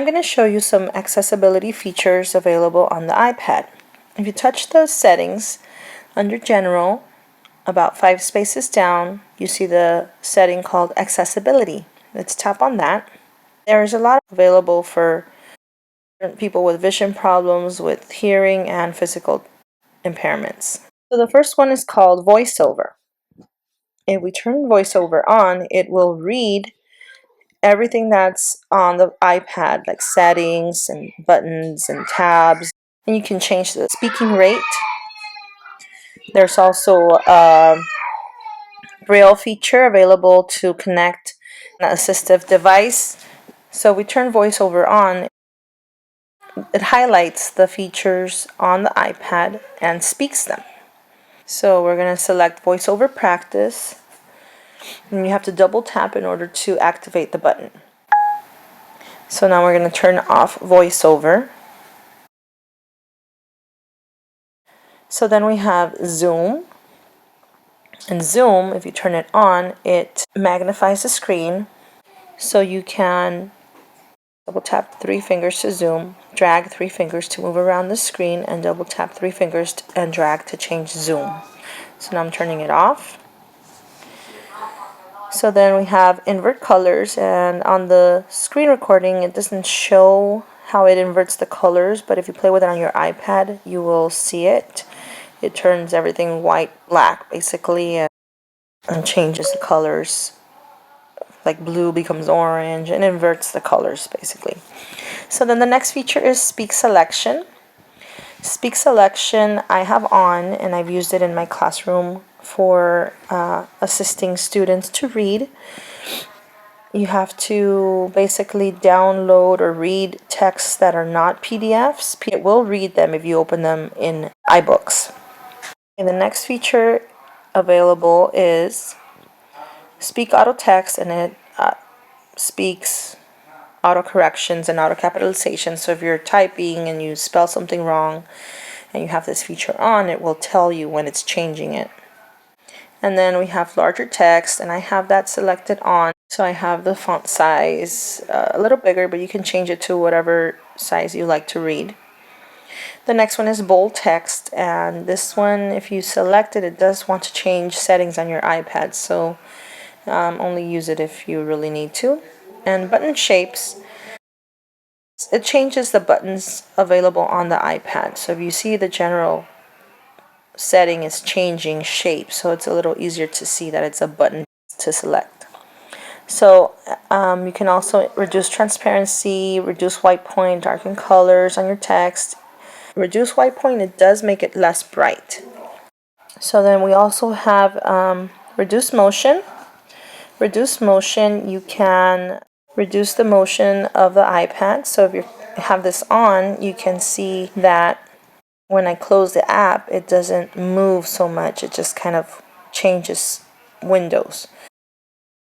I'm going to show you some accessibility features available on the iPad. If you touch those settings under General, about 5 spaces down, you see the setting called Accessibility. Let's tap on that. There's a lot available for people with vision problems, with hearing and physical impairments. So the first one is called VoiceOver. If we turn VoiceOver on, it will read everything that's on the iPad, like settings and buttons and tabs. And you can change the speaking rate. There's also a Braille feature available to connect an assistive device. So we turn VoiceOver on. It highlights the features on the iPad and speaks them. So we're going to select VoiceOver Practice. And you have to double tap in order to activate the button. So now we're going to turn off VoiceOver. So then we have Zoom. And Zoom, if you turn it on, it magnifies the screen. So you can double tap 3 fingers to zoom, drag 3 fingers to move around the screen, and double tap 3 fingers and drag to change zoom. So now I'm turning it off. So then we have invert colors, and on the screen recording it doesn't show how it inverts the colors, but if you play with it on your iPad you will see it. It turns everything white, black basically, and changes the colors. Like blue becomes orange and inverts the colors basically. So then the next feature is Speak Selection. Speak Selection I have on, and I've used it in my classroom for assisting students to read. You have to basically download or read texts that are not PDFs. It will read them if you open them in iBooks. And the next feature available is Speak Auto Text, and it speaks auto corrections and auto capitalization. So if you're typing and you spell something wrong and you have this feature on, it will tell you when it's changing it. And then we have larger text, and I have that selected on. So I have the font size a little bigger, but you can change it to whatever size you like to read. The next one is bold text, and this one, if you select it, it does want to change settings on your iPad, so only use it if you really need to. And button shapes, it changes the buttons available on the iPad. So if you see, the general setting is changing shape, so it's a little easier to see that it's a button to select. So you can also reduce transparency, reduce white point, darken colors on your text. Reduce white point, it does make it less bright. So then we also have reduce motion. Reduce motion, you can reduce the motion of the iPad. So if you have this on, you can see that when I close the app, it doesn't move so much. It just kind of changes windows.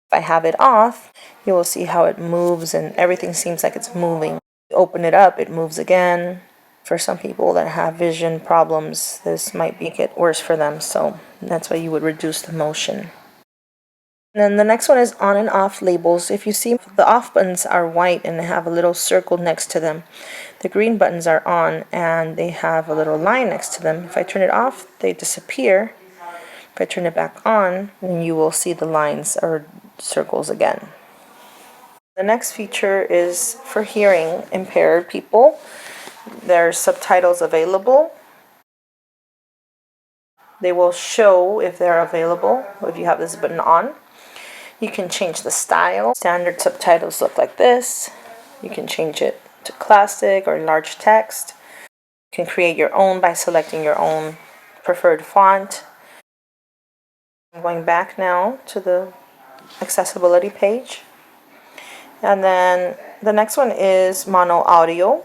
If I have it off, you will see how it moves and everything seems like it's moving. Open it up, it moves again. For some people that have vision problems, this might make it worse for them, so that's why you would reduce the motion. And then the next one is on and off labels. If you see, the off buttons are white and they have a little circle next to them. The green buttons are on and they have a little line next to them. If I turn it off, they disappear. If I turn it back on, then you will see the lines or circles again. The next feature is for hearing impaired people. There's subtitles available. They will show if they're available if you have this button on. You can change the style. Standard subtitles look like this. You can change it to classic or large text. You can create your own by selecting your own preferred font. I'm going back now to the accessibility page. And then the next one is mono audio.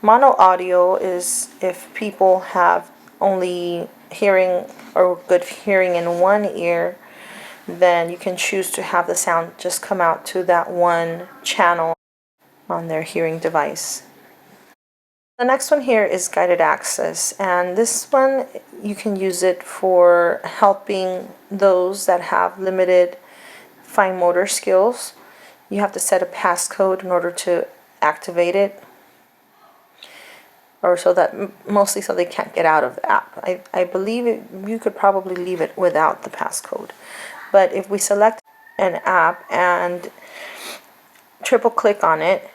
Mono audio is if people have only hearing or good hearing in one ear, then you can choose to have the sound just come out to that one channel on their hearing device. The next one here is guided access, and this one you can use it for helping those that have limited fine motor skills. You have to set a passcode in order to activate it, or so that mostly so they can't get out of the app. I believe you could probably leave it without the passcode, but if we select an app and triple click on it,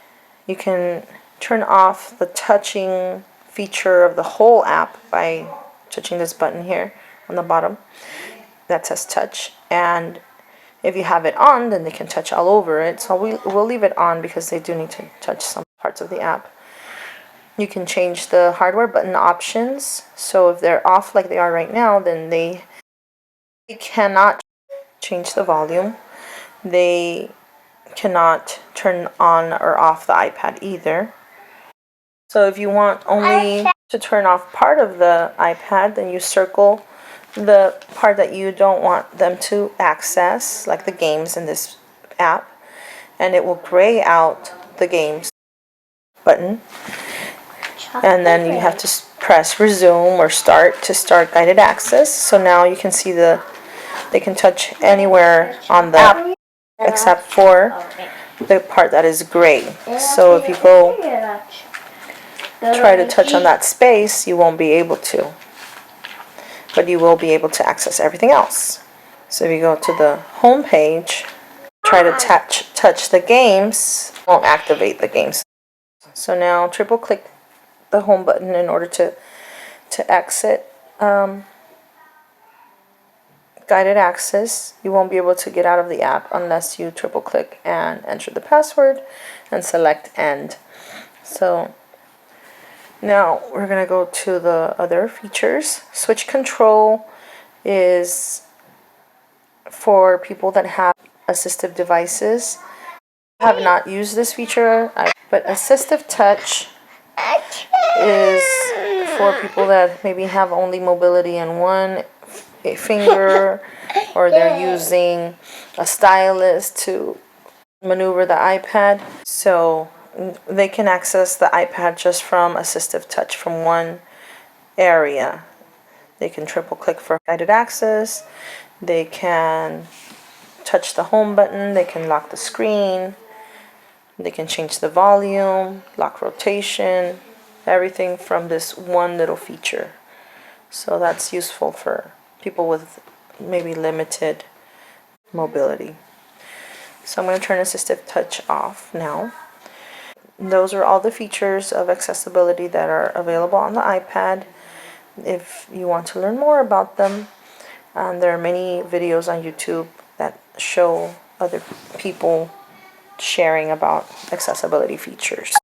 you can turn off the touching feature of the whole app by touching this button here on the bottom that says touch. And if you have it on, then they can touch all over it. So we'll leave it on because they do need to touch some parts of the app. You can change the hardware button options. So if they're off like they are right now, then they cannot change the volume. They cannot turn on or off the iPad either. So if you want only to turn off part of the iPad, then you circle the part that you don't want them to access, like the games in this app, and it will gray out the games button. And then you have to press resume or start to start guided access. So now you can see they can touch anywhere on the app except for the part that is gray. So if you go try to touch on that space, you won't be able to, but you will be able to access everything else. So if you go to the home page, try to touch the games, it won't activate the games. So now triple click the home button in order to exit guided access. You won't be able to get out of the app unless you triple click and enter the password and select end. So now we're going to go to the other features. Switch control is for people that have assistive devices. I have not used this feature, but assistive touch is for people that maybe have only mobility in one finger, or they're using a stylus to maneuver the iPad. So they can access the iPad just from assistive touch from one area. They can triple click for guided access. They can touch the home button. They can lock the screen. They can change the volume, lock rotation, everything from this one little feature. So that's useful for people with maybe limited mobility. So I'm going to turn assistive touch off now. Those are all the features of accessibility that are available on the iPad. If you want to learn more about them, there are many videos on YouTube that show other people sharing about accessibility features.